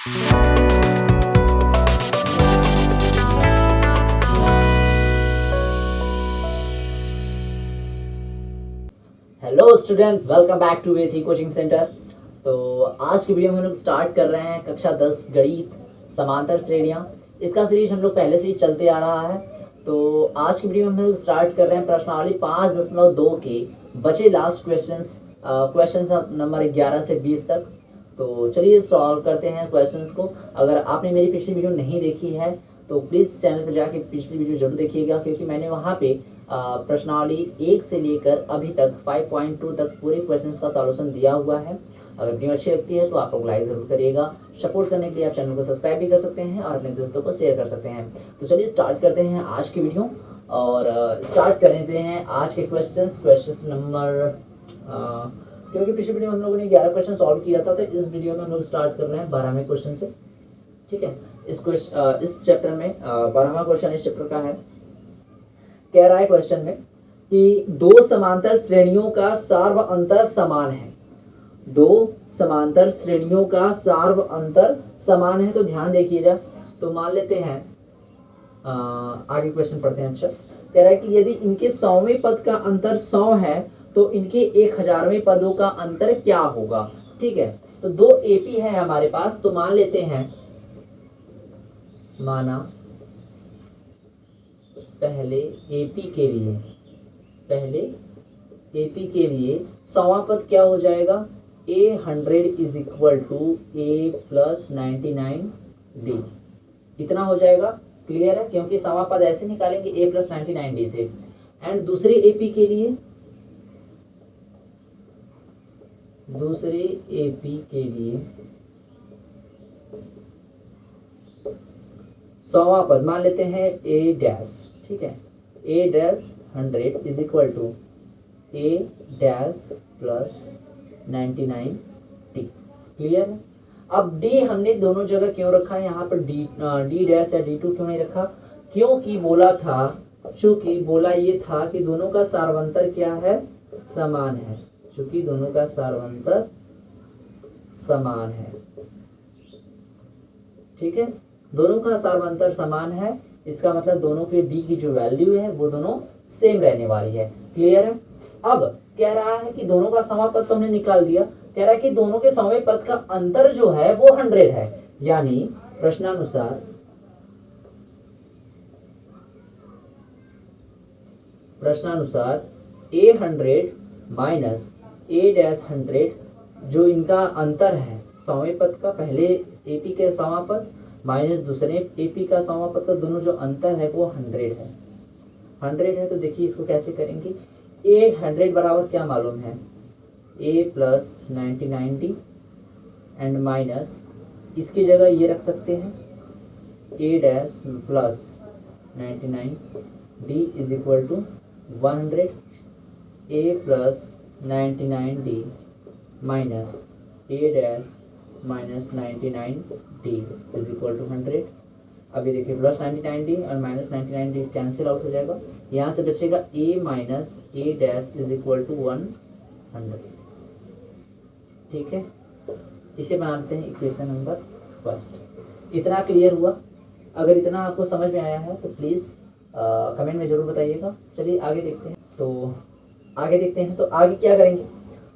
Hello student, welcome back to वेथी coaching centre. तो आज की वीडियो में हम लोग स्टार्ट कर रहे हैं कक्षा 10 गणित समांतर श्रेणियाँ। इसका सीरीज हम लोग पहले से ही चलते आ रहा है। तो आज की वीडियो में हम लोग स्टार्ट कर रहे हैं प्रश्नावली 5.2 के बचे लास्ट क्वेश्चंस नंबर 11 से 20 तक। तो चलिए सॉल्व करते हैं क्वेश्चंस को। अगर आपने मेरी पिछली वीडियो नहीं देखी है तो प्लीज़ चैनल पर जाके पिछली वीडियो जरूर देखिएगा, क्योंकि मैंने वहाँ पे प्रश्नावली 1 से लेकर अभी तक 5.2 तक पूरे क्वेश्चंस का सॉल्यूशन दिया हुआ है। अगर वीडियो अच्छी लगती है तो आप लोग लाइक ज़रूर करिएगा। सपोर्ट करने के लिए आप चैनल को सब्सक्राइब भी कर सकते हैं और अपने दोस्तों को शेयर कर सकते हैं। तो चलिए स्टार्ट करते हैं आज की वीडियो और स्टार्ट कर देते हैं आज के क्वेश्चन नंबर क्योंकि पिछली वीडियो में हम लोगों ने 11 क्वेश्चन सॉल्व किया था, तो इस वीडियो में हम लोग स्टार्ट कर रहे हैं 12वें क्वेश्चन से। ठीक है, इस चैप्टर में 12वां क्वेश्चन इस चैप्टर का है। कह रहा है क्वेश्चन में कि दो समांतर श्रेणियों का सार्व अंतर समान है। दो समांतर श्रेणियों का सार्व अंतर समान है। तो ध्यान देखिएगा। तो मान लेते हैं आगे क्वेश्चन पढ़ते हैं। अच्छा, कह रहा है कि यदि इनके 100वें पद का अंतर 100 है तो इनके 1000वें पदों का अंतर क्या होगा। ठीक है, तो दो एपी है हमारे पास। तो मान लेते हैं, माना पहले एपी के लिए 100वां पद क्या हो जाएगा, A100 is equal to A plus 99D। इतना हो जाएगा। क्लियर है, क्योंकि 100वां पद ऐसे निकालेंगे A प्लस 99D से। एंड दूसरे एपी के लिए 100वां पद मान लेते हैं A डैश। ठीक है, A dash 100 is equal to A dash plus 99D। Clear है। अब D हमने दोनों जगह क्यों रखा है, यहाँ पर D डैश या D2 क्यों नहीं रखा, क्योंकि बोला ये था कि दोनों का सार्वंतर क्या है, समान है। चूंकि दोनों का सार्वंतर समान है। ठीक है, दोनों का सार्वंतर समान है, इसका मतलब दोनों के D की जो वैल्यू है वो दोनों सेम रहने वाली है। क्लियर है। अब कह रहा है कि दोनों का 100वां पद तो हमने निकाल दिया। कह रहा है कि दोनों के 100वें पद का अंतर जो है वो 100 है। यानी प्रश्नानुसार A100 माइनस A डैश 100 जो इनका अंतर है 100वें पद का, पहले एपी के 100वां पद माइनस दूसरे एपी का 100वां पद का, दोनों जो अंतर है वो 100 है। 100 है। तो देखिए इसको कैसे करेंगे। A100 बराबर क्या मालूम है, A plus 99D and minus इसकी जगह ये रख सकते हैं A dash plus 99D is equal to 100। A plus 99D minus A dash minus 99D is equal to 100। अभी देखिए प्लस 99D और माइनस 99D कैंसिल आउट हो जाएगा। यहाँ से बचेगा A minus A dash is equal to 100। ठीक है, इसे बनाते हैं इक्वेशन नंबर फर्स्ट। इतना क्लियर हुआ। अगर इतना आपको समझ में आया है तो प्लीज़ कमेंट में ज़रूर बताइएगा। चलिए आगे देखते हैं। तो आगे क्या करेंगे,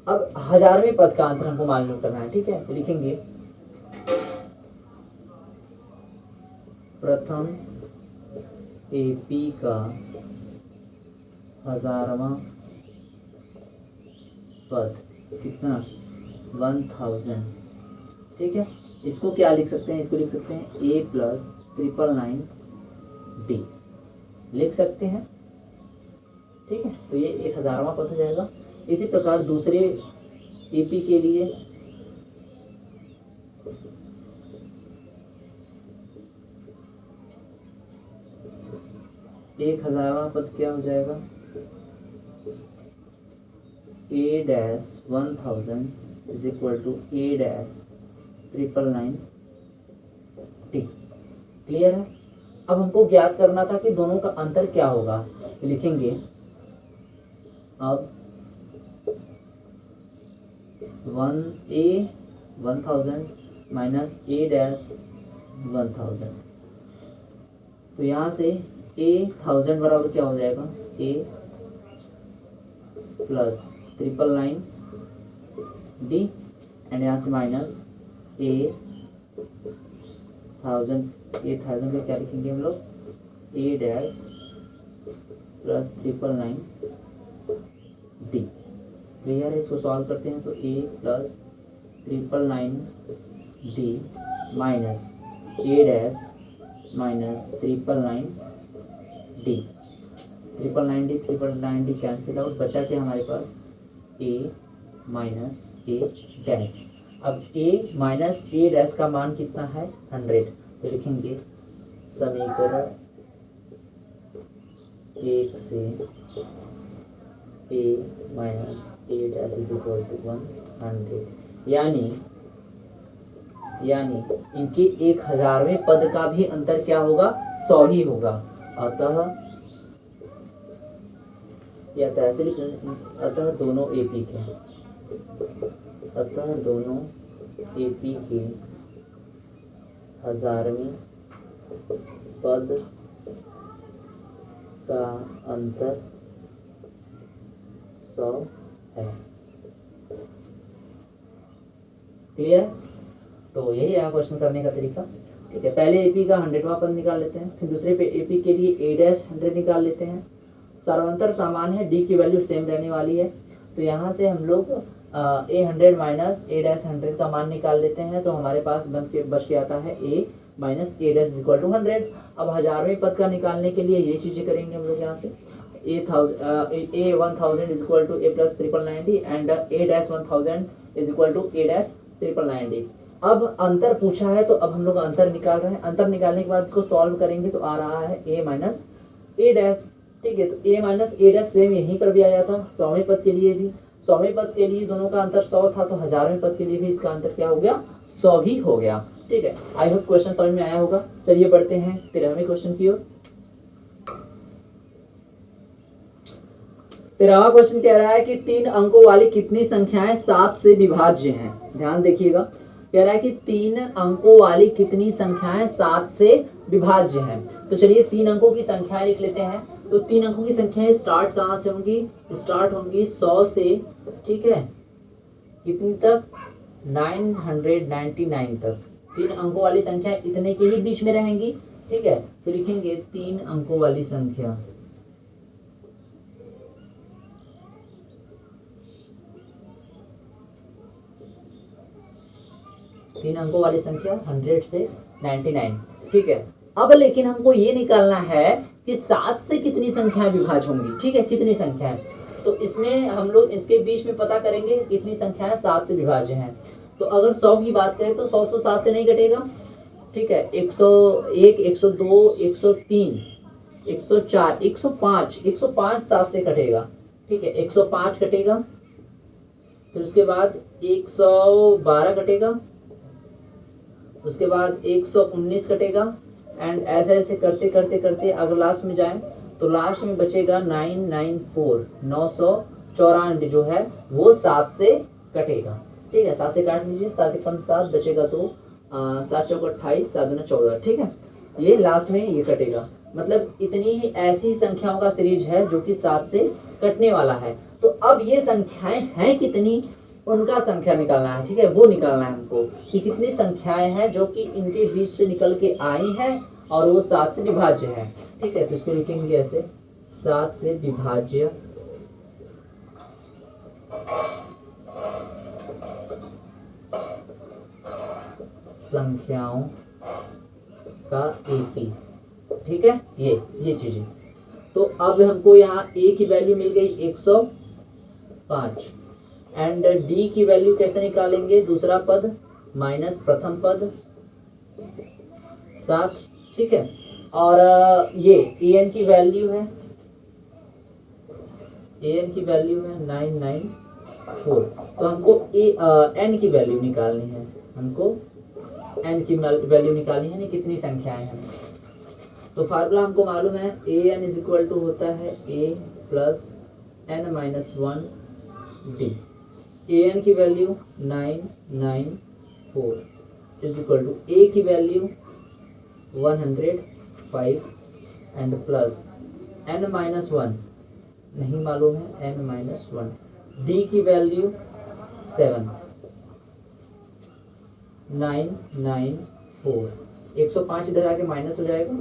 अब 1000वें पद का अंतर हमको मालूम करना है। ठीक है, तो लिखेंगे प्रथम एपी का 1000वां पद कितना, 1000। ठीक है, इसको क्या लिख सकते हैं, इसको लिख सकते हैं A प्लस 999D लिख सकते हैं। ठीक है, तो ये 1000वां पद हो जाएगा। इसी प्रकार दूसरे एपी के लिए 1000वां पद क्या हो जाएगा, A dash 1000 is equal to A dash 999D। Clear है। अब हमको ज्ञात करना था कि दोनों का अंतर क्या होगा। तो लिखेंगे अब 1000 माइनस ए डैश 1000। तो यहाँ से ए 1000 बराबर क्या हो जाएगा, ए प्लस 999 डी, एंड यहाँ से माइनस ए 1000 का क्या लिखेंगे हम लोग, A dash plus 999 D. Clear है, इसको सॉल्व करते हैं तो A plus 999 D minus A dash minus 999 D. 999 D cancel out, बचा क्या हमारे पास, ए माइनस ए डैश। अब ए माइनस ए डैश का मान कितना है, 100। तो लिखेंगे समीकरण 1 से A minus A dash is equal to 100, यानी इनके 1000वें पद का भी अंतर क्या होगा, 100 ही होगा। अतः या तो ऐसे लिख, अतः दोनों एपी के, अतः दोनों एपी के 1000वें पद का अंतर 100 है। क्लियर, तो यही रहा क्वेश्चन करने का तरीका। ठीक है, पहले एपी का 100वां पद निकाल लेते हैं, फिर दूसरे पे एपी के लिए ए डैश 100 निकाल लेते हैं। सर्वांतर समान है, डी की वैल्यू सेम रहने वाली है, तो यहाँ से हम लोग ए 100 माइनस ए डैश 100 का मान निकाल लेते हैं। तो हमारे पास बच के आता है A minus A dash equal to 100। अब 1000वें पद का निकालने के लिए ये चीज़ें करेंगे हम लोग। यहाँ से A 1000 is equal to A plus 999 and A dash 1000 is equal to A dash 999। अब अंतर पूछा है तो अब हम लोग अंतर निकाल रहे हैं। अंतर निकालने के बाद इसको सॉल्व करेंगे तो आ रहा है ए माइनस ए डैश। ठीक है, तो ए माइनस ए डैश सेम यहीं पर भी आया था 100वें पद के लिए भी। 100वें पद के लिए दोनों का अंतर 100 था, तो 1000वें पद के लिए भी इसका अंतर क्या हो गया, 100 ही हो गया। ठीक है, आई होप क्वेश्चन समझ में आया होगा। चलिए बढ़ते हैं 13वें क्वेश्चन की ओर। 13वां क्वेश्चन कह रहा है कि 3 अंकों वाली कितनी संख्याएं 7 से विभाज्य हैं। ध्यान देखिएगा, कह रहा है कि 3 अंकों वाली कितनी संख्याएं 7 से विभाज्य हैं। तो चलिए 3 अंकों की संख्याएं लिख लेते हैं। तो 3 अंकों की संख्याएं स्टार्ट कहाँ से होंगी, स्टार्ट होंगी 100 से। ठीक है, कितनी तक, 999 तक। 3 अंकों वाली संख्या इतने के ही बीच में रहेंगी। ठीक है, तो लिखेंगे 3 अंकों वाली संख्या, 3 अंकों वाली संख्या 100 से 99। ठीक है, अब लेकिन हमको ये निकालना है कि 7 से कितनी संख्याएं विभाज्य होंगी। ठीक है, कितनी संख्याएं, तो इसमें हम लोग इसके बीच में पता करेंगे कितनी संख्याएं 7 से विभाज्य हैं। तो अगर 100 की बात करें तो 100 तो 7 से नहीं कटेगा। ठीक है, 101, 102, 103, 104, 105, 105 7 से कटेगा। ठीक है, 105 कटेगा, फिर उसके बाद 112 कटेगा, उसके बाद 119 कटेगा, एंड ऐसे ऐसे करते करते करते अगर लास्ट में जाएं तो लास्ट में बचेगा 994, 994 जो है वो 7 से कटेगा। ठीक है, 7 से काट लीजिए, 7 1 7 बचेगा तो 7 चौक 28, 7 दूना 14। ठीक है, ये लास्ट में ये कटेगा। मतलब इतनी ही ऐसी संख्याओं का सीरीज है जो कि 7 से कटने वाला है। तो अब ये संख्याएं हैं कितनी, उनका संख्या निकालना है। ठीक है, वो निकालना है हमको कि कितनी संख्याएं हैं जो कि इनके बीच से निकल के आई हैं और वो 7 से विभाज्य है। ठीक है, तो इसको लिखेंगे ऐसे, 7 से विभाज्य संख्याओं का एपी। ठीक है, ये चीजें। तो अब हमको यहाँ ए की वैल्यू मिल गई 105 एंड डी की वैल्यू कैसे निकालेंगे, दूसरा पद माइनस प्रथम पद 7। ठीक है, और ये ए एन की वैल्यू है, ए एन की वैल्यू है 994। तो हमको एन की वैल्यू निकालनी है, हमको एन की वैल्यू निकालनी है, नहीं कितनी संख्याएं हैं। तो फार्मूला हमको मालूम है, ए एन इज इक्वल टू होता है A plus N minus 1 D. A n की value 994 is equal to a की वैल्यू 105 एंड प्लस n-1 नहीं मालूम है, n-1, डी की वैल्यू 7, 994, 105 इधर आके माइनस हो जाएगा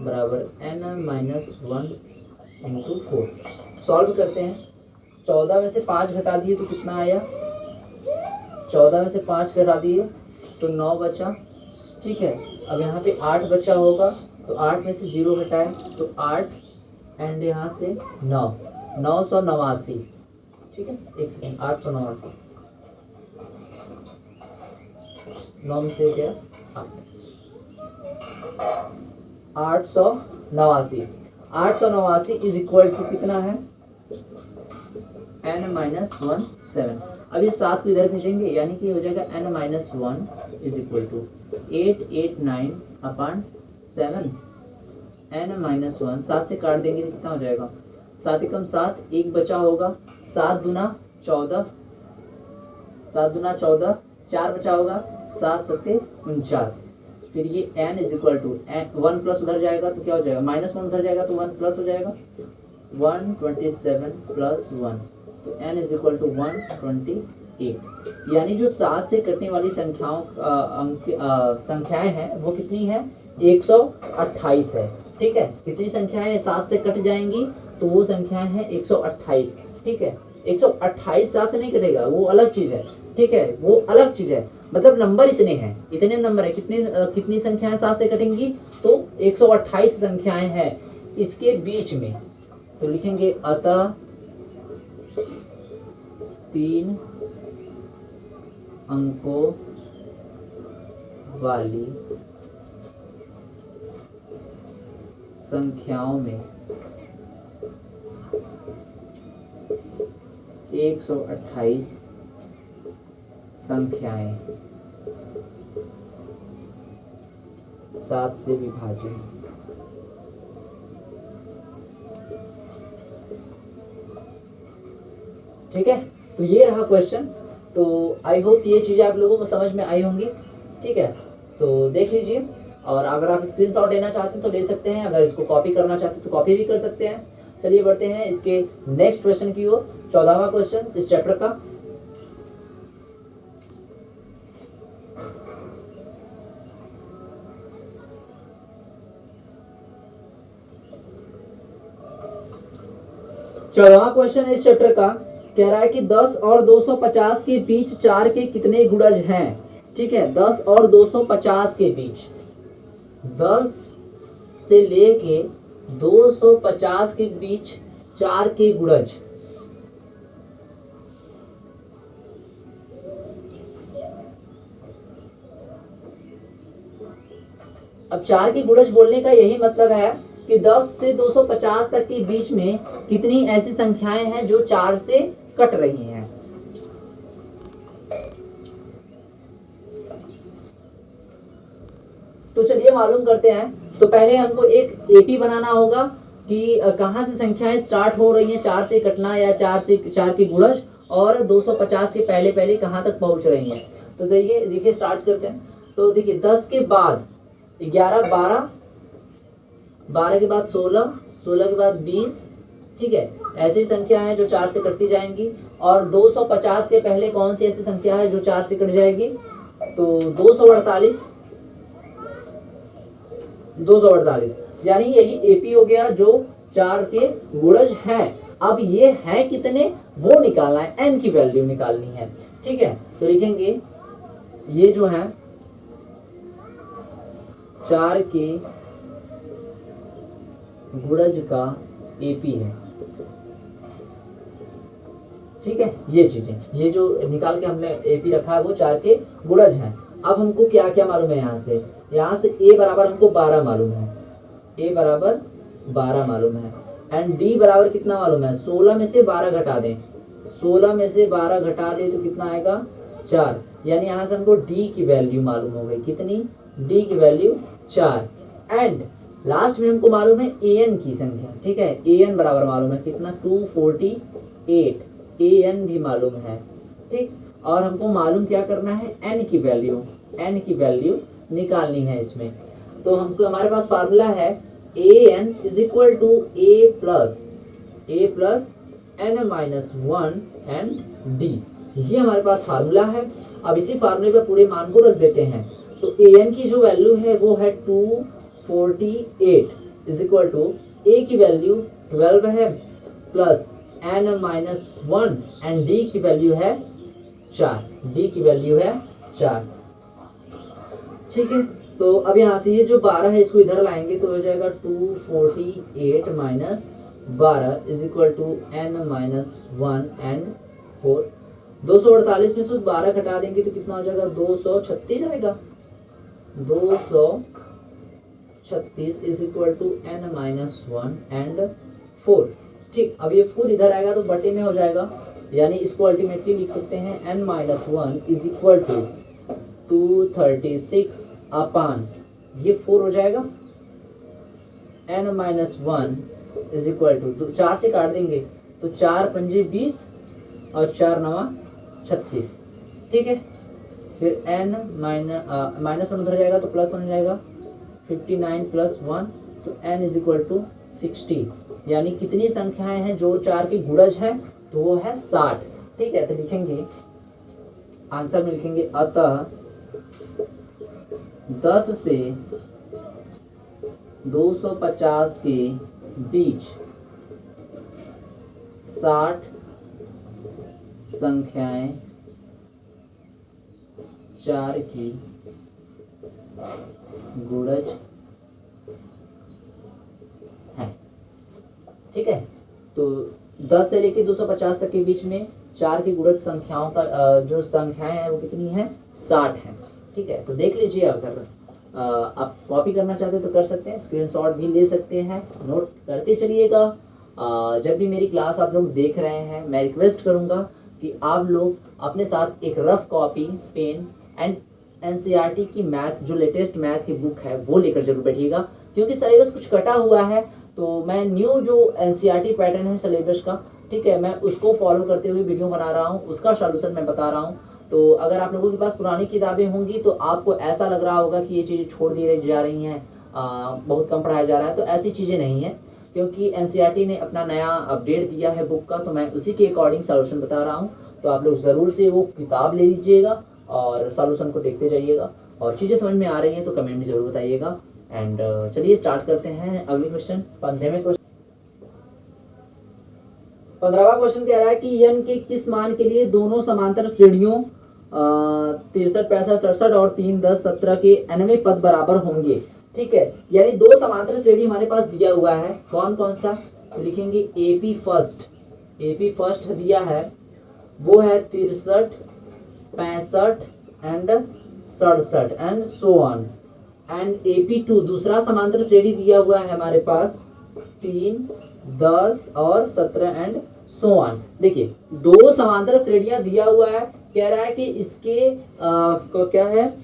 बराबर n-1 इंटू 4। सॉल्व करते हैं। 14 में से 5 घटा दिए तो कितना आया, 14 में से 5 घटा दिए तो 9 बचा। ठीक है, अब यहाँ पे 8 बचा होगा तो 8 में से 0 घटाए तो 8 एंड यहाँ से 9, 989। ठीक है, एक सेकेंड, 889, 9 में से क्या 889, 889 इज इक्वल टू कितना है n-1 7। अब ये 7 को इधर भेजेंगे यानी कि हो जाएगा n-1 is equal to 889 upon 7, n-1 7 से काट देंगे तो कितना हो जाएगा, 7 एकम 7, 1 बचा होगा, 7 दूना 14, 7 दूना 14, 4 बचा होगा, 7 सत्ते 49। फिर ये n is equal to 1 plus उधर जाएगा तो क्या हो जाएगा, -1 उधर जाएगा तो 1 प्लस हो जाएगा, 127 प्लस 1 तो n इज इक्वल टू 128। यानी जो 7 से कटने वाली संख्याएं हैं वो कितनी है, 128 है। ठीक है, कितनी संख्याएं 7 से कट जाएंगी तो वो संख्याएं हैं 128। ठीक है, 128 7 से नहीं कटेगा, वो अलग चीज है। ठीक है, वो अलग चीज है, मतलब नंबर इतने हैं, इतने नंबर है, कितनी संख्याएं 7 से कटेंगी तो 128 संख्याएं हैं इसके बीच में। तो लिखेंगे अतः 3 अंकों वाली संख्याओं में 128 संख्याएं 7 से विभाज्य हैं। ठीक है, तो ये रहा क्वेश्चन। तो आई होप ये चीज़ें आप लोगों को समझ में आई होंगी। ठीक है, तो देख लीजिए, और अगर आप स्क्रीनशॉट लेना चाहते हैं तो ले सकते हैं, अगर इसको कॉपी करना चाहते हैं तो कॉपी भी कर सकते हैं। चलिए बढ़ते हैं इसके नेक्स्ट क्वेश्चन की ओर, 14वां क्वेश्चन इस चैप्टर का। चौदहवां क्वेश्चन इस चैप्टर का कह रहा है कि 10 और 250 के बीच 4 के कितने गुणज हैं। ठीक है, 10 और 250 के बीच, 10 से लेके 250 के बीच 4 के गुणज। अब 4 के गुणज बोलने का यही मतलब है कि 10 से 250 तक के बीच में कितनी ऐसी संख्याएं हैं जो 4 से कट रही हैं। तो चलिए मालूम करते हैं। तो पहले हमको एक एपी बनाना होगा कि कहाँ से संख्याएं स्टार्ट हो रही हैं 4 से कटना या 4 के गुणज, और 250 के पहले पहले कहाँ तक पहुंच रही हैं। तो देखिए स्टार्ट करते हैं। तो देखिए 10 के बाद 11, 12 के बाद 16, 16 के बाद 20। ठीक है, ऐसी संख्या है जो 4 से कटती जाएंगी। और 250 के पहले कौन सी ऐसी संख्या है जो 4 से कट जाएगी, तो 248, 248, यानी यही एपी हो गया जो 4 के गुणज हैं। अब ये है कितने वो निकालना है, एन की वैल्यू निकालनी है। ठीक है, तो लिखेंगे ये जो है 4 के गुणज का एपी है। ठीक है, ये चीजें, ये जो निकाल के हमने एपी रखा है वो 4 के गुणज हैं। अब हमको क्या क्या मालूम है, यहाँ से ए बराबर हमको 12 मालूम है, ए बराबर 12 मालूम है, एंड डी बराबर कितना मालूम है, 16 में से 12 घटा दें, 16 में से 12 घटा दें तो कितना आएगा 4, यानी यहाँ से हमको डी की वैल्यू मालूम हो गई, कितनी, डी की वैल्यू 4। एंड लास्ट में हमको मालूम है ए एन की संख्या। ठीक है, ए एन बराबर मालूम है कितना, 248, ए एन भी मालूम है। ठीक, और हमको मालूम क्या करना है, n की वैल्यू निकालनी है इसमें। तो हमको हमारे पास फार्मूला है an is equal to a plus n-1 and d, ये हमारे पास फार्मूला है। अब इसी फार्मूले पे पूरे मान को रख देते हैं। तो an की जो वैल्यू है वो है 248 इज इक्वल टू a की वैल्यू 12 है प्लस n-1 एंड d की वैल्यू है 4। ठीक है, तो अब यहाँ से ये जो 12 है इसको इधर लाएंगे तो हो जाएगा 248 minus 12 is equal to n-1 and 4। 248 में से 12 घटा देंगे तो कितना हो जाएगा, 236 आएगा। 236 is equal to n-1 and 4। ठीक, अब ये 4 इधर आएगा तो बटे में हो जाएगा, यानी इसको अल्टीमेटली लिख सकते हैं n-1 इज इक्वल टू 236 अपान ये 4 हो जाएगा, n-1 इज इक्वल टू 4 से काट देंगे तो 4 पंजे 20 और 4 नवा 36। ठीक है, फिर माइनस 1 उधर जाएगा तो प्लस 1 हो जाएगा, 59 प्लस 1 तो n इज इक्वल टू 60। यानी कितनी संख्याएं हैं जो 4 की गुणज है, तो वो है 60। ठीक है, तो लिखेंगे आंसर में लिखेंगे अतः 10 से 250 के बीच 60 संख्याएं 4 की गुणज है। ठीक है, तो 10 से लेके 250 तक के बीच में 4 की गुणज संख्याओं का जो संख्याएं हैं वो कितनी है, 60 है। ठीक है, तो देख लीजिए, अगर आप कॉपी करना चाहते हो तो कर सकते हैं, स्क्रीनशॉट भी ले सकते हैं, नोट करते चलिएगा। जब भी मेरी क्लास आप लोग देख रहे हैं, मैं रिक्वेस्ट करूंगा कि आप लोग अपने साथ एक rough copy, pen and NCERT की मैथ, जो लेटेस्ट मैथ की बुक है वो लेकर जरूर बैठिएगा, क्योंकि सिलेबस कुछ कटा हुआ है। तो मैं न्यू जो एनसीईआरटी पैटर्न है सिलेबस का, ठीक है, मैं उसको फॉलो करते हुए वीडियो बना रहा हूँ, उसका सॉल्यूशन मैं बता रहा हूँ। तो अगर आप लोगों के पास पुरानी किताबें होंगी तो आपको ऐसा लग रहा होगा कि ये चीज़ें छोड़ दी जा रही हैं, बहुत कम पढ़ाया जा रहा है, तो ऐसी चीज़ें नहीं हैं, क्योंकि एनसीईआरटी ने अपना नया अपडेट दिया है बुक का, तो मैं उसी के अकॉर्डिंग सॉल्यूशन बता रहा हूँ। तो आप लोग ज़रूर से वो किताब ले लीजिएगा और सॉल्यूशन को देखते जाइएगा, और चीज़ें समझ में आ रही हैं तो कमेंट में ज़रूर बताइएगा। एंड चलिए स्टार्ट करते हैं अगले क्वेश्चन, 15वें क्वेश्चन। 15वां क्वेश्चन कह रहा है कि n के किस मान के लिए दोनों समांतर श्रेणियों 63, 65, 67 और 3, 10, 17 के nवें पद बराबर होंगे। ठीक है, यानी दो समांतर श्रेणी हमारे पास दिया हुआ है, कौन कौन सा, तो लिखेंगे AP फर्स्ट दिया है, वो है 63, 65 and 67 and so on. And AP2 दूसरा समांतर श्रेणी दिया हुआ है हमारे पास 3, 10 और 17 एंड सो ऑन। देखिए, दो समांतर श्रेणियां दिया हुआ है, कह रहा है कि इसके क्या है,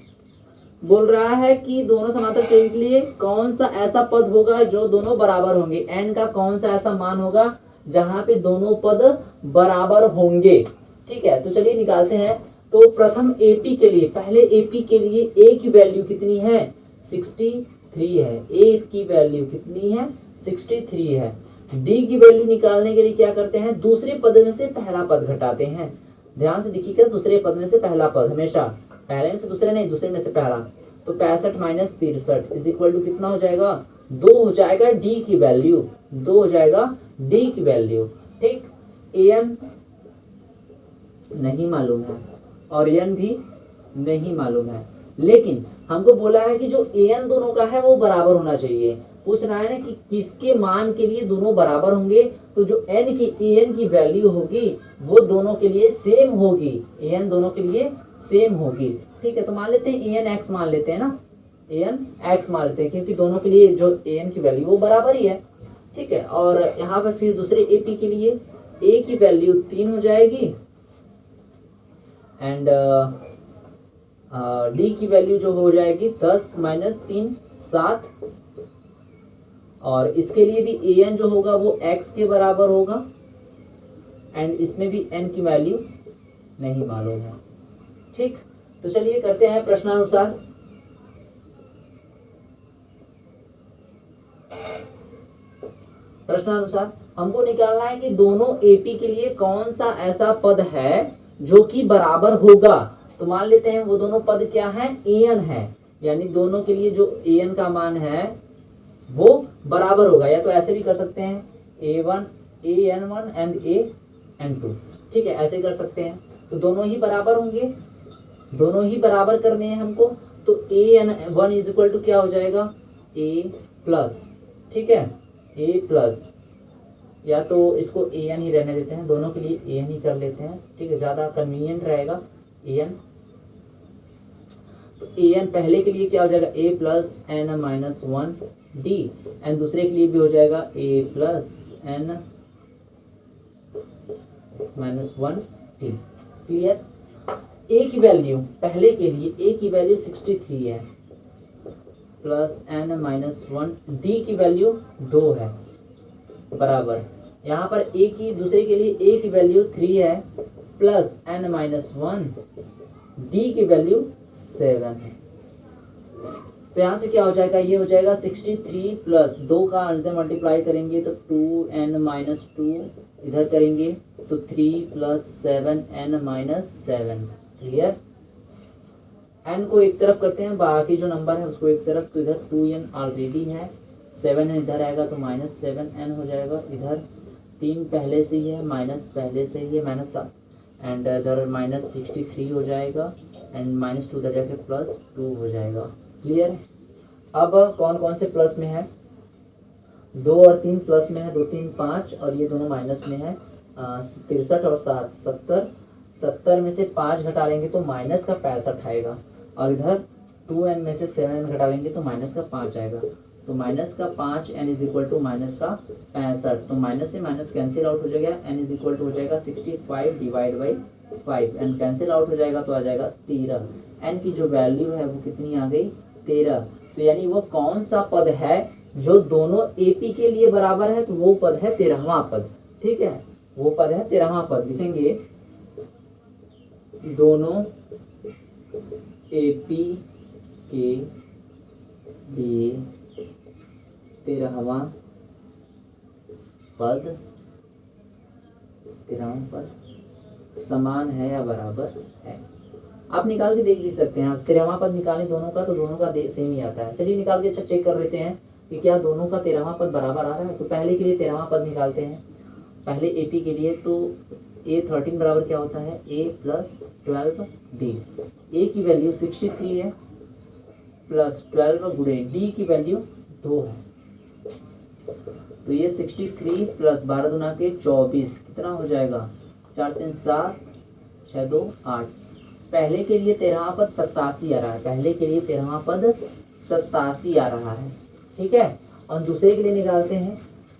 बोल रहा है कि दोनों समांतर श्रेणी के लिए कौन सा ऐसा पद होगा जो दोनों बराबर होंगे, n का कौन सा ऐसा मान होगा जहां पे दोनों पद बराबर होंगे। ठीक है, तो चलिए निकालते हैं। तो प्रथम AP के लिए, पहले AP के लिए A की वैल्यू कितनी है, 63 है। A की वैल्यू कितनी है, 63 है। D की वैल्यू निकालने के लिए क्या करते हैं, दूसरे पद में से पहला पद घटाते हैं। ध्यान से देखिएगा, दूसरे पद में से पहला पद, हमेशा पहले में से दूसरे नहीं, दूसरे में से पहला। तो 65 माइनस 63 इज इक्वल टू कितना हो जाएगा, 2 हो जाएगा D की वैल्यू, 2 हो जाएगा D की वैल्यू। ठीक, AN नहीं मालूम है और n भी नहीं मालूम है, लेकिन हमको बोला है कि जो an दोनों का है वो बराबर होना चाहिए। पूछ रहा है ना कि किसके मान के लिए दोनों बराबर होंगे, तो जो an की वैल्यू होगी वो दोनों के लिए सेम होगी, an दोनों के लिए सेम होगी। ठीक है, तो मान लेते हैं an x मान लेते हैं ना, an x मान लेते हैं, क्योंकि दोनों के लिए जो an की वैल्यू वो बराबर ही है। ठीक है, और यहाँ पर फिर दूसरे AP के लिए a की वैल्यू 3 हो जाएगी एंड D की वैल्यू जो हो जाएगी 10 माइनस 3 7, और इसके लिए भी AN जो होगा वो x के बराबर होगा एंड इसमें भी n की वैल्यू नहीं मालूम है। ठीक, तो चलिए करते हैं प्रश्नानुसार। प्रश्नानुसार हमको निकालना है कि दोनों एपी के लिए कौन सा ऐसा पद है जो कि बराबर होगा। तो मान लेते हैं वो दोनों पद क्या है, एन है, यानी दोनों के लिए जो एन का मान है वो बराबर होगा। या तो ऐसे भी कर सकते हैं a1 an1 एंड an2, ठीक है, ऐसे कर सकते हैं। तो दोनों ही बराबर होंगे, दोनों ही बराबर करने हैं हमको। तो an1 इज इक्वल टू क्या हो जाएगा, a प्लस, ठीक है, a प्लस, या तो इसको an ही रहने देते हैं, दोनों के लिए an ही कर लेते हैं, ठीक है, ज़्यादा कन्वीनियंट रहेगा an। तो an पहले के लिए क्या हो जाएगा, a plus n minus 1 d, and दूसरे के लिए भी हो जाएगा a plus n minus 1 d। Clear. a की वैल्यू पहले के लिए a की वैल्यू 63 है, प्लस n माइनस 1, d की वैल्यू 2 है, बराबर। यहाँ पर a की दूसरे के लिए a की वैल्यू 3 है, प्लस n माइनस 1, d की वैल्यू 7 है। तो यहाँ से क्या हो जाएगा, ये हो जाएगा 63 प्लस 2 का अंदर मल्टीप्लाई करेंगे तो 2n माइनस 2, इधर करेंगे तो 3 plus 7n minus 7। Clear. n को एक तरफ करते हैं, बाकी जो नंबर है उसको एक तरफ, तो इधर 2n ऑलरेडी है, 7n इधर आएगा तो माइनस 7n हो जाएगा। इधर 3 पहले से ही है, माइनस पहले से ही है, माइनस, एंड इधर माइनस 63 हो जाएगा, एंड माइनस 2 इधर जाके प्लस 2 हो जाएगा। क्लियर। अब कौन कौन से प्लस में है, 2 और 3 प्लस में है, 2 3 5, और ये दोनों माइनस में है, 63 और 7 70। 70 में से 5 घटा लेंगे तो माइनस का 65 आएगा, और इधर 2n में से 7n घटा लेंगे तो माइनस का 5 आएगा। तो माइनस का 5 n is equal to minus का 65, तो माइनस से माइनस कैंसिल आउट हो जाएगा, n इज इक्वल टू हो जाएगा 65 divide by 5, and cancel out हो जाएगा तो आ जाएगा 13। n की जो वैल्यू है वो कितनी आ गई, 13। तो यानी वो कौन सा पद है जो दोनों एपी के लिए बराबर है, तो वो पद है 13वां पद। ठीक है, वो पद है 13वां पद। लिखेंगे दोनों एपी के लिए 13वां पद, 13वां पद समान है या बराबर है। आप निकाल के देख भी सकते हैं, 13वां पद निकालें दोनों का तो दोनों का सेम ही आता है। चलिए निकाल के अच्छा चेक कर लेते हैं कि क्या दोनों का 13वां पद बराबर आ रहा है। तो पहले के लिए 13वां पद निकालते हैं, पहले एपी के लिए। तो a13 बराबर क्या होता है, a प्लस 12d। a की वैल्यू 63 है, प्लस 12 गुणे d की वैल्यू 2 है। तो ये 63 प्लस 12 दूना के 24 कितना हो जाएगा, 4 3 7 6 2 8। पहले के लिए 13वां पद 87 आ रहा है, पहले के लिए 13वां पद 87 आ रहा है। ठीक है, और दूसरे के लिए निकालते हैं।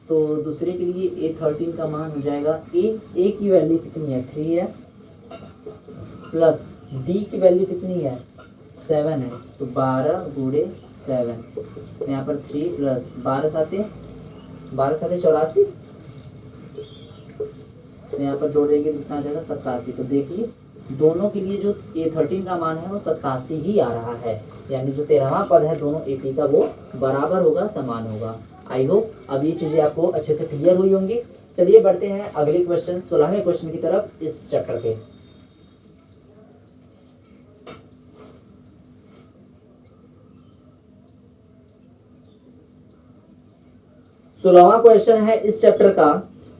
तो दूसरे के लिए a13 का मान हो जाएगा a की वैल्यू कितनी है, 3 है, प्लस d की वैल्यू कितनी है, 7 है। तो 12 गुणे 7, यहाँ पर 3 प्लस 12 साथे 84, तो यहाँ पर जोड़ देंगे कितना आ जाएगा, 87। तो देखिए दोनों के लिए जो a13 का मान है वो 87 ही आ रहा है, यानी जो 13वां पद है दोनों एपी का वो बराबर होगा, समान होगा। आई होप अब ये चीज़ें आपको अच्छे से क्लियर हुई होंगी। चलिए बढ़ते हैं अगले क्वेश्चन, 16वें क्वेश्चन की तरफ इस चैप्टर के। सोलहवां क्वेश्चन है इस चैप्टर का,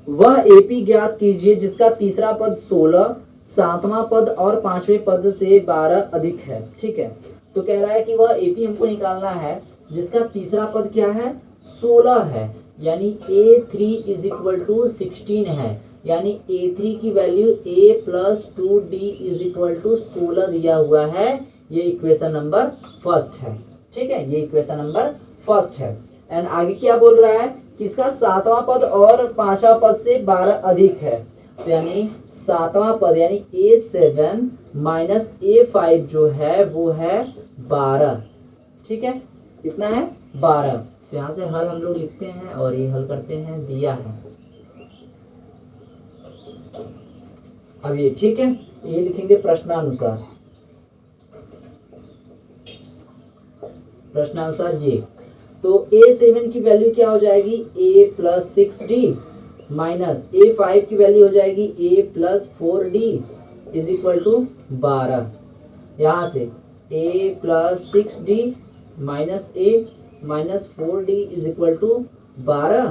वह एपी ज्ञात कीजिए जिसका तीसरा पद 16, 7वां पद और 5वें पद से 12 अधिक है। ठीक है, तो कह रहा है कि वह एपी हमको निकालना है जिसका तीसरा पद क्या है, 16 है, यानी a3 इज इक्वल टू 16 है, यानी a3 की value a plus 2d is equal to 16 दिया हुआ है। ये इक्वेशन नंबर फर्स्ट है। ठीक है, ये इक्वेशन नंबर फर्स्ट है। एंड आगे क्या बोल रहा है कि इसका 7वां पद और 5वां पद से 12 अधिक है, तो यानी 7वां पद यानी a7 माइनस a5 जो है वो है 12। ठीक है, कितना है, 12। तो यहाँ से हल हम लोग लिखते हैं और ये हल करते हैं, दिया है अब ये। ठीक है, ये लिखेंगे प्रश्नानुसार। प्रश्नानुसार ये। तो A7 की वैल्यू क्या हो जाएगी, A+6D माइनस A5 की वैल्यू हो जाएगी A+4D इज इक्वल टू 12। यहाँ से A+6D minus A-4D is equal to 12।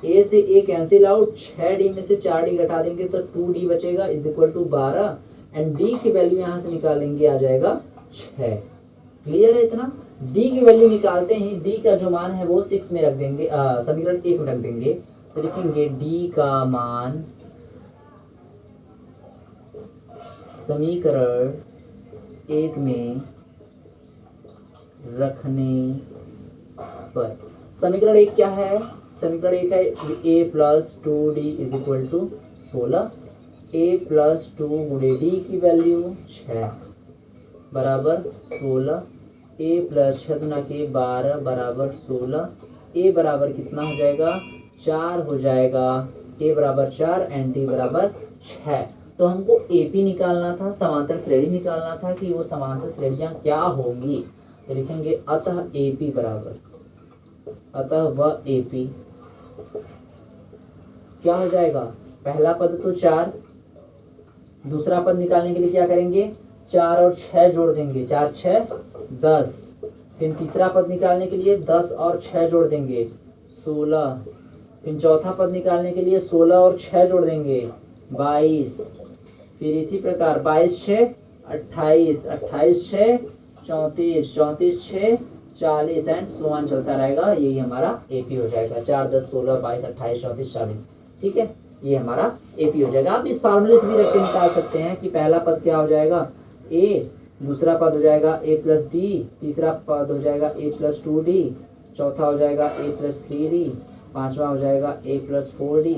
A से A कैंसिल आउट, 6D में से 4D घटा देंगे तो 2D बचेगा is equal to 12 and D की वैल्यू यहाँ से निकालेंगे आ जाएगा 6। क्लियर है इतना। D की वैल्यू निकालते हैं, D का जो मान है वो 6 में रख देंगे, समीकरण 1 में रख देंगे तो लिखेंगे D का मान समीकरण 1 में रखने पर, समीकरण 1 क्या है, समीकरण 1 है A+2D is equal to 16, A+2 गुणे D की वैल्यू 6 बराबर 16, A+6 गुना के 12 बराबर 16, A बराबर कितना हो जाएगा 4 हो जाएगा, A बराबर 4 एंड D बराबर 6। तो हमको AP निकालना था, समांतर श्रेणी निकालना था कि वो समांतर श्रेणियाँ क्या होंगी। तो लिखेंगे अतः AP बराबर, अतः वह AP क्या हो जाएगा, पहला पद तो 4, दूसरा पद निकालने के लिए क्या करेंगे 4 और 6 जोड़ देंगे, 4 6 10, फिर तीसरा पद निकालने के लिए 10 और 6 जोड़ देंगे 16, फिर चौथा पद निकालने के लिए 16 और 6 जोड़ देंगे 22, फिर इसी प्रकार 22 6 28, 28 6 34, 34 6 40 एंड सो ऑन चलता रहेगा। यही हमारा एपी हो जाएगा, 4 10 16 22 28 34 40। ठीक है, ये हमारा एपी हो जाएगा। आप इस फार्मूले से भी रख के निकाल सकते हैं कि पहला पद क्या हो जाएगा ए, दूसरा पद हो जाएगा A+D, तीसरा पद हो जाएगा A+2D, चौथा हो जाएगा A+3D, पांचवा हो जाएगा A+4D,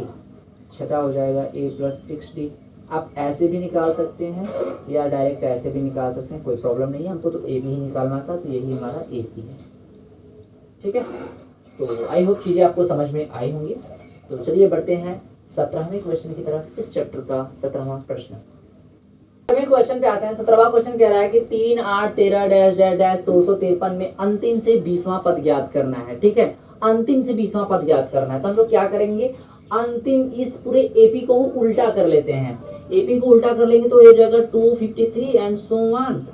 छठा हो जाएगा A+6D। आप ऐसे भी निकाल सकते हैं या डायरेक्ट ऐसे भी निकाल सकते हैं, कोई प्रॉब्लम नहीं है। हमको तो ए भी ही निकालना था, तो यही हमारा ए पी है। ठीक है, तो आई होप चीज़ें आपको समझ में आई होंगी। तो चलिए बढ़ते हैं 17वें क्वेश्चन की तरफ। इस चैप्टर का 17वां प्रश्न। 17वें क्वेश्चन पे आते हैं। 17वां क्वेश्चन कह रहा है कि 3 8 13 डैश डैश डैश 253 में अंतिम से 20वां पद ज्ञात करना है। ठीक है, अंतिम से 20वां पद ज्ञात करना है। तो हम लोग क्या करेंगे, अंतिम इस पूरे एपी को उल्टा कर लेते हैं। एपी को उल्टा कर लेंगे तो ये हो जाएगा 253 एंड सो ऑन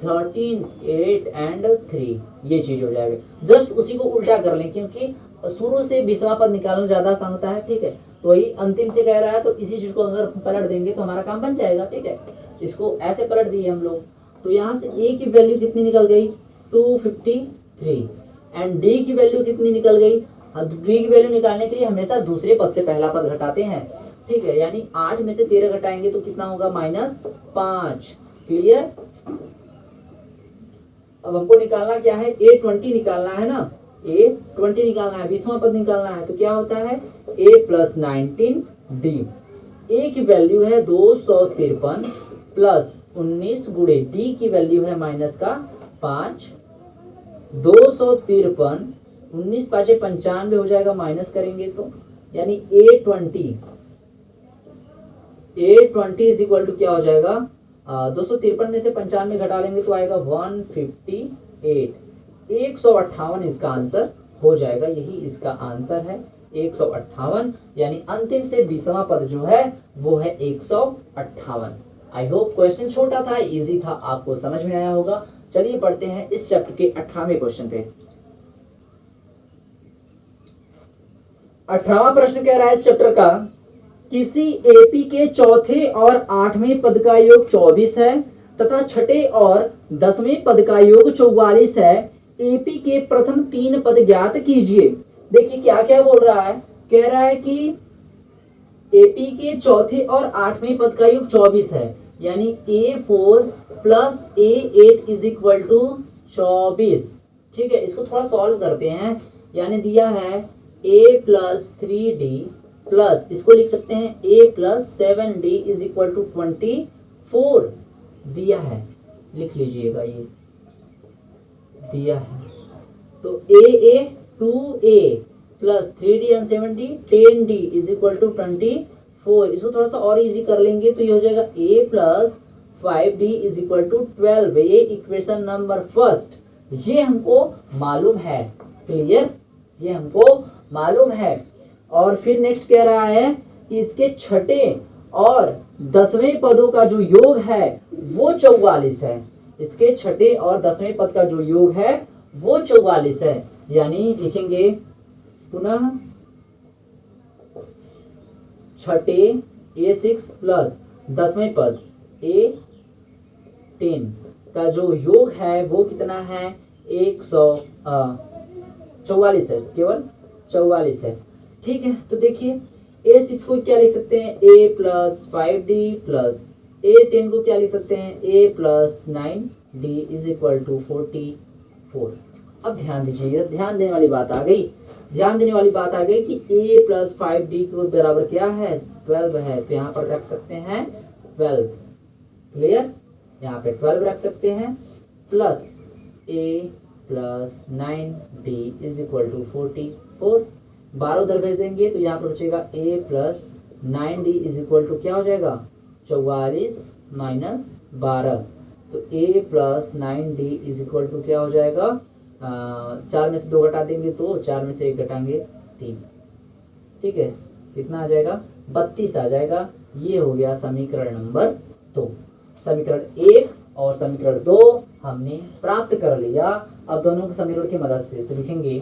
13 8 एंड 3, ये चीज हो जाएगा। जस्ट उसी को उल्टा कर लें, क्योंकि शुरू से 20वां पद निकालना ज्यादा आसान होता है। ठीक है, तो वही अंतिम से कह रहा है, तो इसी चीज को अगर पलट देंगे तो हमारा काम बन जाएगा। ठीक है, इसको ऐसे पलट दिए हम लोग, तो यहाँ से ए की वैल्यू कितनी निकल गई 253 एंड डी की वैल्यू कितनी निकल गई। डी की वैल्यू निकालने के लिए हमेशा दूसरे पद से पहला पद घटाते हैं। ठीक है, यानी 8 में से 13 घटाएंगे तो कितना होगा -5। क्लियर। अब हमको निकालना क्या है, A20 निकालना है ना, A20 निकालना है, 20वां पद निकालना है। तो क्या होता है A+19D। ए की वैल्यू है 253 प्लस 19 गुणे डी की वैल्यू है -5। 253 19 5 95 हो जाएगा, माइनस करेंगे तो यानी A20 इज इक्वल टू क्या हो जाएगा 253 में से 95 घटा लेंगे तो आएगा 158। 158 इसका आंसर हो जाएगा, यही इसका आंसर है 158। यानी अंतिम से 20वां पद जो है वो है 158। आई होप क्वेश्चन छोटा था, इजी था, आपको समझ में आया होगा। चलिए पढ़ते हैं इस चैप्टर के 18वें क्वेश्चन पे। 18वां प्रश्न कह रहा है इस चैप्टर का, किसी एपी के चौथे और 8वें पद का योग 24 है तथा छठे और 10वें पद का योग 44 है। एपी के प्रथम 3 पद ज्ञात कीजिए। देखिए क्या क्या बोल रहा है, कह रहा है कि एपी के चौथे और 8वें पद का योग 24 है, यानी A4 plus A8 is equal to 24। ठीक है, इसको थोड़ा सॉल्व करते हैं। यानी दिया है A+3D प्लस, इसको लिख सकते हैं A+7D इज इक्वल टू 24 दिया है, लिख लीजिएगा, ये दिया है। तो A2A plus 3D and 7D 10D is equal to 24। इसको थोड़ा सा और इजी कर लेंगे तो ये हो जाएगा A+5D इज इक्वल टू 12। ये इक्वेशन नंबर फर्स्ट। ये हमको मालूम है। क्लियर, ये हमको मालूम है। और फिर नेक्स्ट कह रहा है कि इसके छठे और 10वें पदों का जो योग है वो 44 है। इसके छठे और 10वें पद का जो योग है वो 44 है। यानी लिखेंगे पुनः छठे A6 प्लस 10वें पद A10 का जो योग है वो कितना है 144 है, केवल 44 है। ठीक है, तो देखिए A6 को क्या लिख सकते हैं A plus 5D plus A10 को क्या लिख सकते हैं A plus 9D is equal to 44। अब ध्यान दीजिए, ध्यान देने वाली बात आ गई, ध्यान देने वाली बात आ गई कि A प्लस 5D को बराबर क्या है 12 है, तो यहाँ पर रख सकते हैं 12। क्लियर, यहाँ पे 12 रख सकते हैं plus A plus 9D is equal to 44। 12 उधर भेज देंगे तो यहाँ पर बचेगा A plus 9D is equal to क्या हो जाएगा 44 माइनस 12। तो A plus 9D is equal to क्या हो जाएगा 4 में से 2 घटा देंगे तो 4 में से 1 घटाएंगे 3। ठीक है, कितना आ जाएगा 32 आ जाएगा। ये हो गया समीकरण नंबर 2। समीकरण 1 और समीकरण 2 हमने प्राप्त कर लिया। अब दोनों के समीकरण की मदद से तो लिखेंगे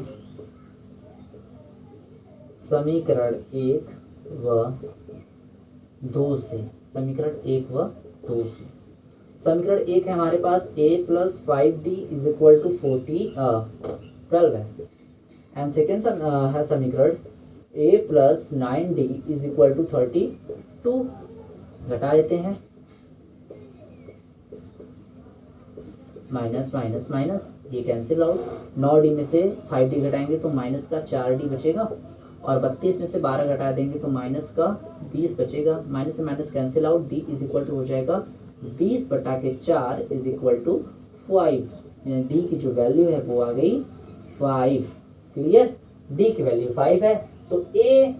समीकरण 1 व 2 से, समीकरण 1 व 2 से। समीकरण 1 है हमारे पास A plus 5D is equal to 12 है। एंड सेकेंड है समीकरण A plus 9D is equal to 32। घटा लेते हैं, माइनस माइनस माइनस, ये कैंसिल आउट। 9D में से 5D घटाएंगे तो माइनस का 4D बचेगा और 32 में से 12 घटा देंगे तो माइनस का 20 बचेगा। माइनस से minus cancel out, D is equal to हो जाएगा 20/4 इज इक्वल टू 5। यानी D की जो वैल्यू है वो आ गई 5। क्लियर, D की वैल्यू 5 है। तो A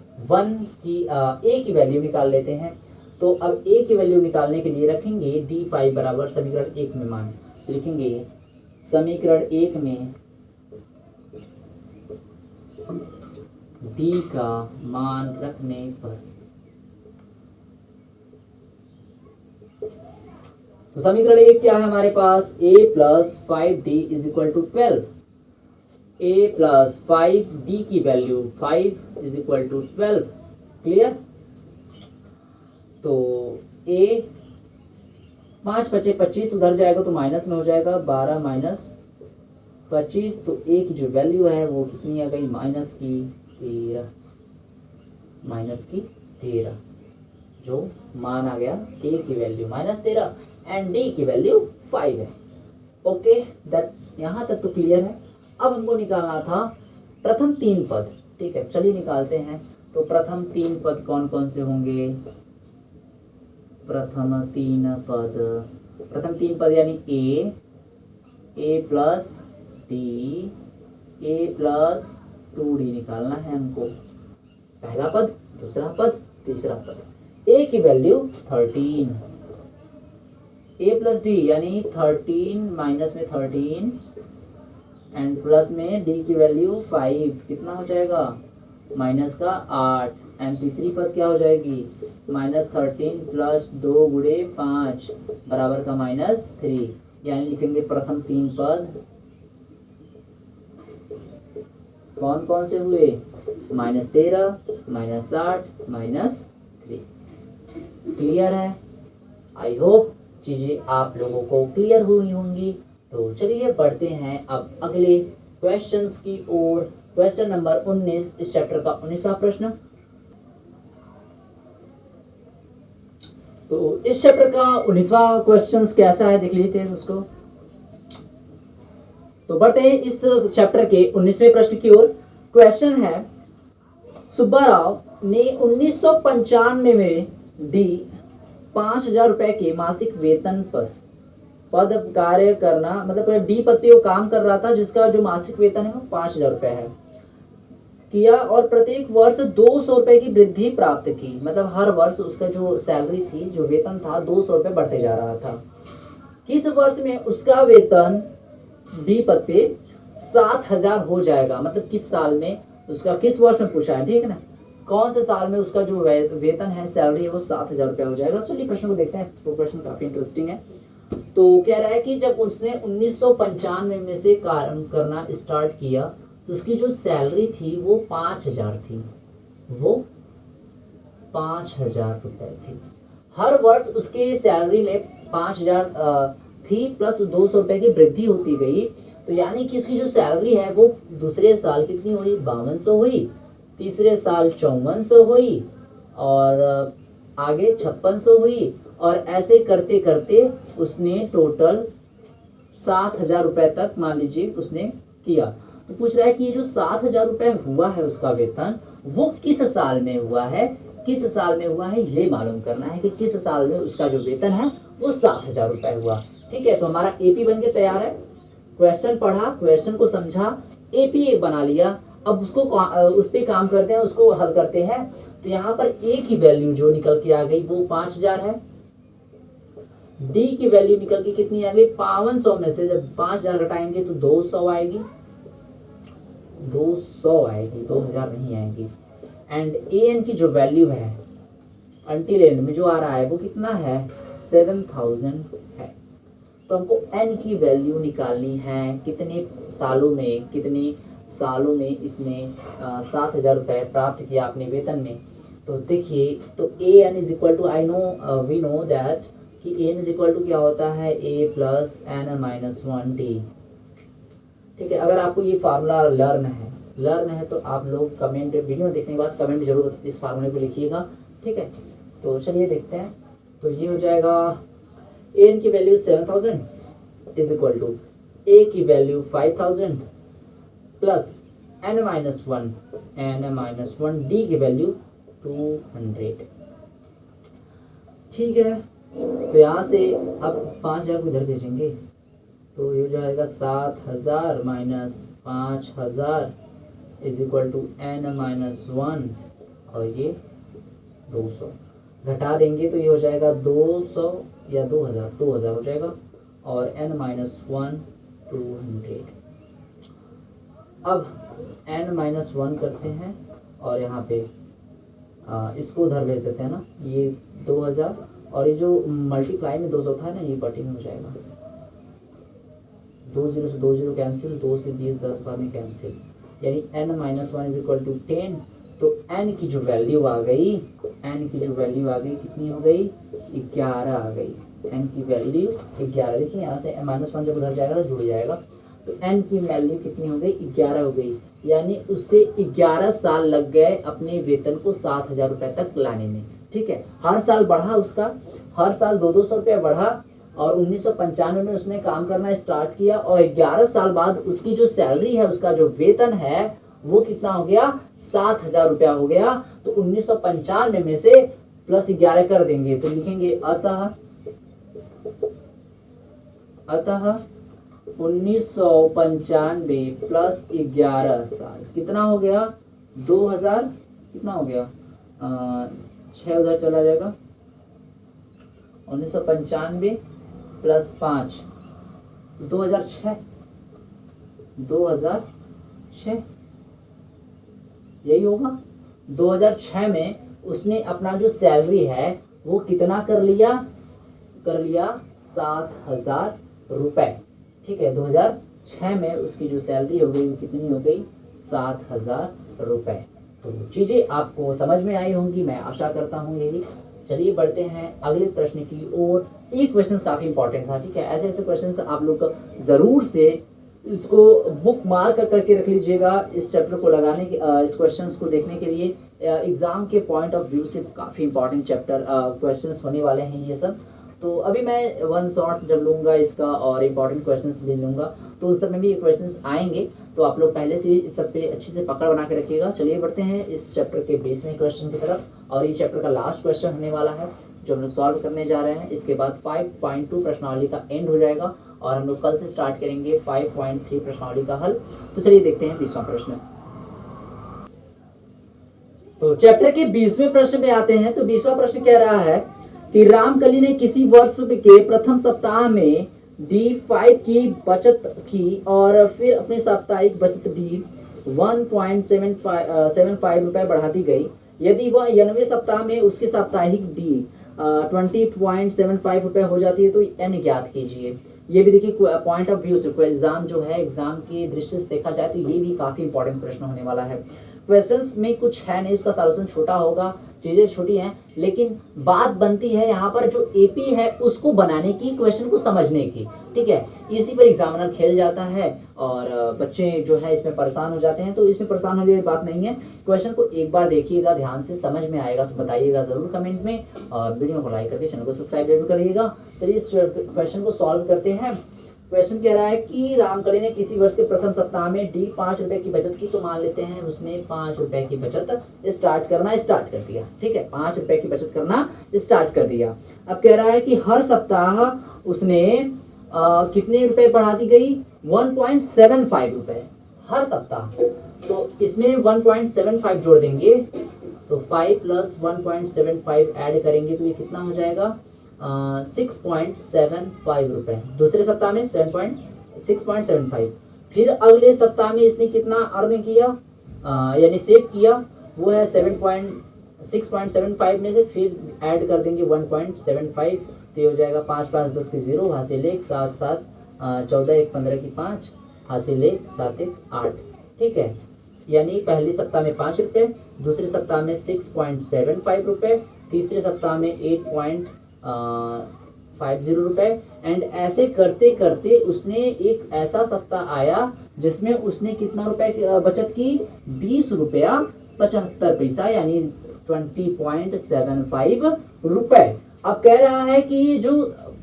की वैल्यू निकाल लेते हैं। तो अब A की वैल्यू निकालने के लिए रखेंगे D5 बराबर समीकरण 1 में मान। लिखेंगे समीकरण 1 में D का मान रखने पर, तो समीकरण 1 क्या है हमारे पास A plus 5D is equal to 12। A plus 5D की value 5 is equal to 12। Clear, तो A 5 बचे 25 उधर जाएगा तो माइनस में हो जाएगा 12 माइनस 25। तो A की जो वैल्यू है वो कितनी आ गई माइनस की 13, माइनस की 13। जो मान आ गया A की वैल्यू माइनस 13 एंड D की वैल्यू 5 है। ओके, दैट्स यहाँ तक तो क्लियर है। अब हमको निकालना था प्रथम 3 पद। ठीक है, चलिए निकालते हैं। तो प्रथम 3 पद कौन कौन से होंगे। प्रथम 3 पद यानी A plus D, A plus 2D निकालना है हमको। पहला पद, दूसरा पद, तीसरा पद। A की वैल्यू 13, A प्लस D यानी 13 माइनस में 13 एंड प्लस में D की वैल्यू 5, कितना हो जाएगा माइनस का 8 एंड तीसरी पद क्या हो जाएगी माइनस 13 प्लस 2 गुणे 5 बराबर का माइनस 3। यानी लिखेंगे प्रथम 3 पद कौन कौन से हुए माइनस 13, माइनस 8, माइनस 3। क्लियर है, आई होप चीज़ें आप लोगों को क्लियर हुई होंगी। तो चलिए बढ़ते हैं अब अगले क्वेश्चंस की ओर। क्वेश्चन नंबर 19 इस चैप्टर का 19वां प्रश्न। तो इस चैप्टर का 19वां क्वेश्चन कैसा है देख लेते हैं उसको। तो बढ़ते हैं इस चैप्टर के 19वें प्रश्न की ओर। क्वेश्चन है सुब्बाराव ने 1995 में दी 5,000 रुपए के मासिक वेतन पर पद कार्य करना, मतलब डी पद पे वो काम कर रहा था जिसका जो मासिक वेतन है वो 5,000 रुपए है किया और प्रत्येक वर्ष 200 रुपए की वृद्धि प्राप्त की। मतलब हर वर्ष उसका जो सैलरी थी, जो वेतन था 200 रुपए बढ़ते जा रहा था। किस वर्ष में उसका वेतन डी पद पे 7,000 हो जाएगा, मतलब किस साल में उसका, किस वर्ष में पूछा है, ठीक है ना, कौन से साल में उसका जो वेतन है, सैलरी है, वो 7,000 रुपया हो जाएगा। चलिए प्रश्न को देखते हैं। तो प्रश्न काफी इंटरेस्टिंग है। तो कह रहा है कि जब उसने 1995 में से काम करना स्टार्ट किया तो उसकी जो सैलरी थी वो 5,000 थी, वो 5,000 रुपए थी। हर वर्ष उसके सैलरी में 5,000 थी, प्लस 200 रुपए की वृद्धि होती गई। तो यानी कि इसकी जो सैलरी है वो दूसरे साल कितनी हुई, 5200 हुई, तीसरे साल 5400 हुई, और आगे 5600 हुई, और ऐसे करते करते उसने टोटल 7,000 रुपए तक मान लीजिए उसने किया। तो पूछ रहा है कि ये जो 7,000 रुपए हुआ है उसका वेतन, वो किस साल में हुआ है, किस साल में हुआ है, ये मालूम करना है कि किस साल में उसका जो वेतन है वो 7,000 रुपए हुआ। ठीक है, तो हमारा एपी बन के तैयार है। क्वेश्चन पढ़ा, क्वेश्चन को समझा, एपी एक बना लिया। अब उसको उस पे काम करते हैं, उसको हल करते हैं। तो यहाँ पर ए की वैल्यू जो निकल के आ गई वो 5,000 है। डी की वैल्यू निकल के कितनी आ गई, 5,100 में से जब 5,000 घटाएंगे तो 200 आएगी, 200 आएगी, 2,000 नहीं आएगी। एंड ए एन की जो वैल्यू है अंटिल एंड में जो आ रहा है वो कितना है, 7,000 है। तो हमको एन की वैल्यू निकालनी है, कितने सालों में, कितने सालों में इसने 7,000 रुपये प्राप्त किया अपने वेतन में। तो देखिए, तो A N is equal to, I know we know that कि A N is equal to क्या होता है, A plus N minus 1 D. ठीक है, अगर आपको ये फार्मूला लर्न है तो आप लोग कमेंट, वीडियो देखने के बाद कमेंट जरूर इस फार्मूले को लिखिएगा। ठीक है, तो चलिए देखते हैं। तो ये हो जाएगा ए एन की value 7,000 is equal to a की value 5,000 plus N minus one d की वैल्यू 200। ठीक है, तो यहाँ से अब 5,000 को इधर भेजेंगे तो ये हो जाएगा 7,000 minus 5,000 is equal to n minus 1, और ये 200 घटा देंगे तो ये हो जाएगा 200 या 2,000 हो जाएगा, और एन माइनस 1 200। अब एन माइनस 1 करते हैं और यहाँ पे इसको उधर भेज देते हैं ना, ये 2,000, और ये जो मल्टीप्लाई में 200 था ना, ये बटी में हो जाएगा। 2 0 से 2 0 कैंसिल, 2 से 20 10 बार में कैंसिल, यानी n minus 1 is equal to 10। तो n की जो वैल्यू आ गई, कितनी हो गई, 11 आ गई। n की वैल्यू 11, देखिए यहाँ से माइनस 1 जब उधर जाएगा तो जुड़ जाएगा। तो n की वैल्यू कितनी हो गई, 11 हो गई, यानी उससे 11 साल लग गए अपने वेतन को 7,000 रुपये तक लाने में। ठीक है, हर साल बढ़ा उसका, हर साल 200 रुपया बढ़ा, और 1995 में उसने काम करना स्टार्ट किया, और 11 साल बाद उसकी जो सैलरी है, उसका जो वेतन है वो कितना हो गया, 7,000 रुपया हो गया। तो 1995 में से प्लस 11 कर देंगे तो लिखेंगे अतः 1995 प्लस 11 साल कितना हो गया, 2,000, कितना हो गया, 6 उधर चला जाएगा, 1995 प्लस 5 2006, यही होगा। 2006 में उसने अपना जो सैलरी है वो कितना कर लिया 7,000 रुपए। ठीक है, 2006 में उसकी जो सैलरी हो गई कितनी हो गई, 7,000 रुपए। तो चीजें आपको समझ में आई होंगी, मैं आशा करता हूँ यही। चलिए बढ़ते हैं अगले प्रश्न की ओर। ये क्वेश्चन काफी इंपॉर्टेंट था। ठीक है, ऐसे ऐसे क्वेश्चन आप लोग जरूर से इसको बुक मार्क करके रख लीजिएगा, इस चैप्टर को लगाने के, इस क्वेश्चंस को देखने के लिए। एग्जाम के पॉइंट ऑफ व्यू से काफ़ी इंपॉर्टेंट चैप्टर क्वेश्चंस होने वाले हैं ये सब। तो अभी मैं वन शॉट जब लूँगा इसका और इम्पॉर्टेंट क्वेश्चंस भी लूँगा तो उस सब में भी ये क्वेश्चंस आएंगे, तो आप लोग पहले से इस सब पे अच्छी से पकड़ बना के रखिएगा। चलिए बढ़ते हैं इस चैप्टर के 20वें क्वेश्चन की तरफ, और ये चैप्टर का लास्ट क्वेश्चन होने वाला है जो हम लोग सॉल्व करने जा रहे हैं। इसके बाद 5.2 प्रश्नावली का एंड हो जाएगा और हम लोग कल से स्टार्ट करेंगे 5.3 प्रश्नावली का हल। तो चलिए देखते हैं 20वां प्रश्न। तो चैप्टर के 20वें प्रश्न में आते हैं। तो 20वां प्रश्न कह रहा है कि रामकली ने किसी वर्ष के प्रथम सप्ताह में D5 की बचत की और फिर अपनी साप्ताहिक बचत D 1.75 रुपये बढ़ा दी गई। यदि वह 90वें सप्ताह में उसकी साप्ताहिक D 20.75 रुपये हो जाती है तो n ज्ञात कीजिए। ये भी देखिए पॉइंट ऑफ व्यू से एग्जाम जो है, एग्जाम की दृष्टि से देखा जाए तो ये भी काफ़ी इंपॉर्टेंट प्रश्न होने वाला है। क्वेश्चंस में कुछ है नहीं, उसका सॉल्यूशन छोटा होगा, चीज़ें छोटी हैं, लेकिन बात बनती है यहाँ पर जो एपी है उसको बनाने की, क्वेश्चन को समझने की। ठीक है, इसी पर एग्जामिनर खेल जाता है और बच्चे जो है इसमें परेशान हो जाते हैं। तो इसमें परेशान होने वाली बात नहीं है, क्वेश्चन को एक बार देखिएगा, ध्यान से समझ में आएगा तो बताइएगा ज़रूर कमेंट में, और वीडियो को लाइक करके चैनल को सब्सक्राइब जरूर करिएगा। चलिए इस क्वेश्चन को सॉल्व करते हैं। क्वेश्चन कह रहा है कि रामकली ने किसी वर्ष के प्रथम सप्ताह में D 5 रुपए की बचत की। तो मान लेते हैं उसने 5 रुपए की बचत स्टार्ट कर दिया। ठीक है, 5 रुपए की बचत करना स्टार्ट कर दिया। अब कह रहा है कि हर सप्ताह उसने कितने रुपए बढ़ा दी गई, 1.75 रुपए हर सप्ताह। तो इसमें 1.75 जोड़ देंगे तो 5 प्लस 1.75 ऐड करेंगे तो ये कितना हो जाएगा, 6.75 रुपये। दूसरे सप्ताह में 6.75। फिर अगले सप्ताह में इसने कितना अर्न किया, यानी सेव किया, वो है 6.75 में से फिर ऐड कर देंगे 1.75 तो ये हो जाएगा 5 5 10 के 0, हासिल 1 7 7 14 1 15 की 5, हासिल 1 7 1 8। ठीक है, यानी पहले सप्ताह में 5 रुपये, दूसरे सप्ताह में 6.75 रुपये, तीसरे सप्ताह में 8.50 रुपये। एंड ऐसे करते करते उसने एक ऐसा सप्ताह आया जिसमें उसने कितना रुपए की बचत की, 20 रुपया 75 पैसा, यानी 20.75 रुपये। अब कह रहा है कि जो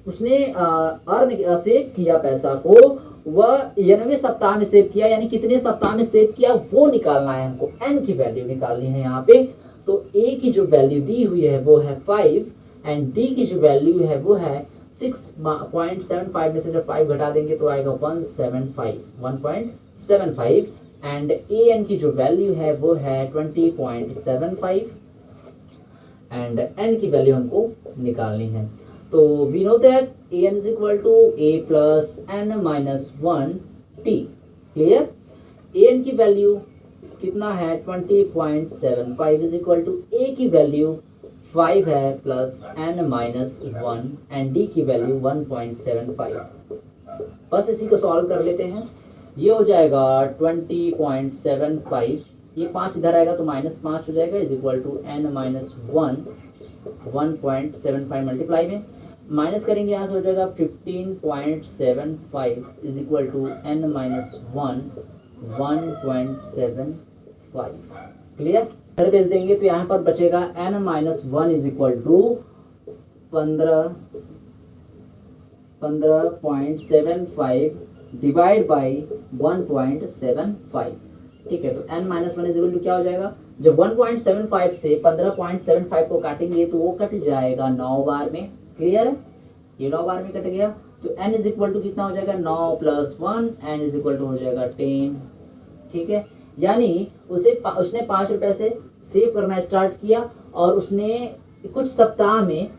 उसने अर्न सेव किया पैसा को, वह 90वें सप्ताह में सेव किया, यानी कितने सप्ताह में सेव किया वो निकालना है हमको, n की वैल्यू निकालनी है यहाँ पे। तो a की जो वैल्यू दी हुई है वो है 5 एंड d की जो वैल्यू है वो है 6.75 में से जब 5 घटा देंगे तो आएगा 1.75 एंड an की जो वैल्यू है वो है 20.75 एंड n की वैल्यू हमको निकालनी है। तो we know that an is equal to a plus n minus 1t। Clear, an की वैल्यू कितना है 20.75 इज इक्वल टू a की वैल्यू 5 है plus n minus 1 and d की वैल्यू 1.75। बस इसी को सॉल्व कर लेते हैं। ये हो जाएगा 20.75, ये 5 इधर आएगा तो -5 हो जाएगा, is equal to n minus 1.75 multiply में माइनस करेंगे, यहाँ से हो जाएगा 15.75 is equal to n minus 1.75। Clear, इधर भेज देंगे तो यहाँ पर बचेगा n minus 1 is equal to 15.75 divide by 1.75। ठीक है, तो n minus 1 is equal to क्या हो जाएगा, जब 1.75 से 15.75 को काटेंगे तो वो कट जाएगा 9 बार में। क्लियर है, ये 9 बार में कट गया तो n इज इक्वल टू कितना हो जाएगा, 9 plus 1, n is equal to हो जाएगा 10। ठीक है, यानी उसने 5 रुपये से सेव करना स्टार्ट किया और उसने कुछ सप्ताह में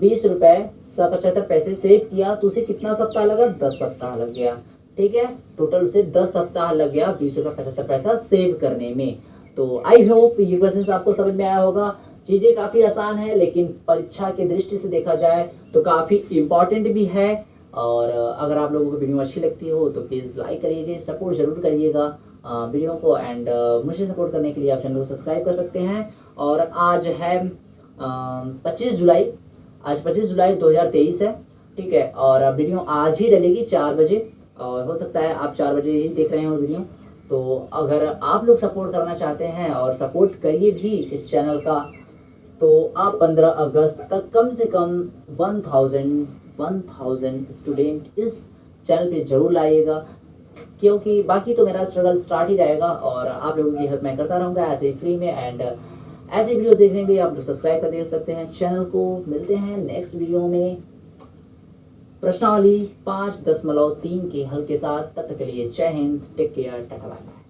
20 रुपये 75 पैसे सेव किया, तो उसे कितना सप्ताह लगा, 10 सप्ताह लग गया। ठीक है, टोटल उसे 10 सप्ताह लग गया 20 रुपये 75 पैसा सेव करने में। तो आई होप ये क्वेश्चन आपको समझ में आया होगा। चीज़ें काफ़ी आसान है लेकिन परीक्षा की दृष्टि से देखा जाए तो काफ़ी इम्पॉर्टेंट भी है। और अगर आप लोगों को वीडियो अच्छी लगती हो तो प्लीज़ लाइक करिएगा, सपोर्ट ज़रूर करिएगा वीडियो को, एंड मुझे सपोर्ट करने के लिए आप चैनल को सब्सक्राइब कर सकते हैं। और आज है 25 जुलाई, आज 25 जुलाई 2023 है। ठीक है, और वीडियो आज ही डलेगी 4 बजे, और हो सकता है आप 4 बजे ही देख रहे हो वीडियो। तो अगर आप लोग सपोर्ट करना चाहते हैं और सपोर्ट करिए भी इस चैनल का, तो आप 15 अगस्त तक कम से कम 1000 स्टूडेंट इस चैनल पे ज़रूर लाइएगा, क्योंकि बाकी तो मेरा स्ट्रगल स्टार्ट ही रहेगा और आप लोगों की हेल्प मैं करता रहूँगा ऐसे ही फ्री में। एंड ऐसे वीडियो देखने के लिए आप लोग सब्सक्राइब कर दे सकते हैं चैनल को। मिलते हैं नेक्स्ट वीडियो में प्रश्नावली 5.3 के हल के साथ। तब तक के लिए जय हिंद, take care, tata bye bye.